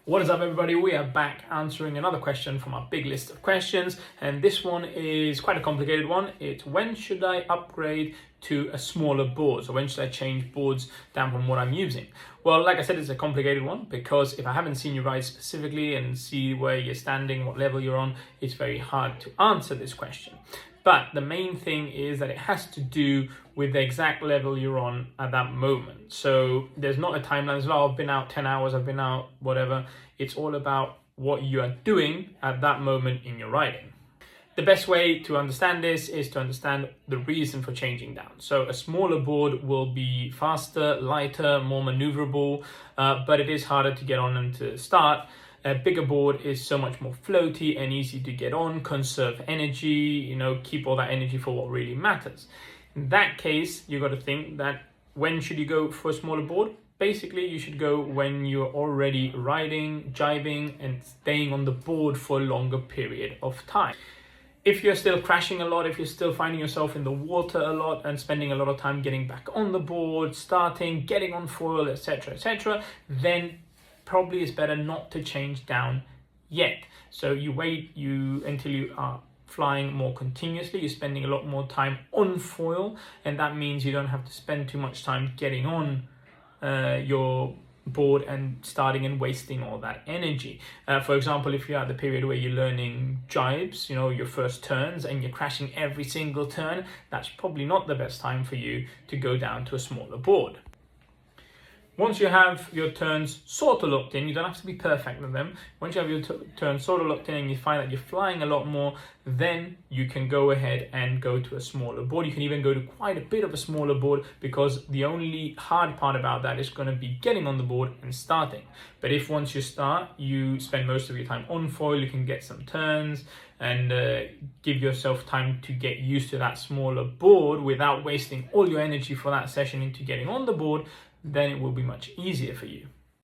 What is up, everybody? We are back answering another question from our big list of questions, and this one is quite a complicated one. It's when should I upgrade to a smaller board? So when should I change boards down from what I'm using? Well, like I said, it's a complicated one because if I haven't seen you ride specifically and see where you're standing, what level you're on, it's very hard to answer this question. But the main thing is that it has to do with the exact level you're on at that moment. So there's not a timeline as well. I've been out 10 hours, I've been out whatever. It's all about what you are doing at that moment in your riding. The best way to understand this is to understand the reason for changing down. So a smaller board will be faster, lighter, more maneuverable, but it is harder to get on and to start. A bigger board is so much more floaty and easy to get on, conserve energy, keep all that energy for what really matters. In that case, you got to think that when should you go for a smaller board? Basically, you should go when you're already riding, jiving, and staying on the board for a longer period of time. If you're still crashing a lot, if you're still finding yourself in the water a lot and spending a lot of time getting back on the board, starting, getting on foil, etc., then probably it's better not to change down yet. So you wait until you are flying more continuously, you're spending a lot more time on foil, and that means you don't have to spend too much time getting on your board and starting and wasting all that energy. For example, if you're at the period where you're learning jibes, your first turns, and you're crashing every single turn, that's probably not the best time for you to go down to a smaller board. Once you have your turns sort of locked in, you don't have to be perfect with them. Once you have your turns sort of locked in and you find that you're flying a lot more, then you can go ahead and go to a smaller board. You can even go to quite a bit of a smaller board because the only hard part about that is going to be getting on the board and starting. But if once you start, you spend most of your time on foil, you can get some turns and give yourself time to get used to that smaller board without wasting all your energy for that session into getting on the board, then it will be much easier for you.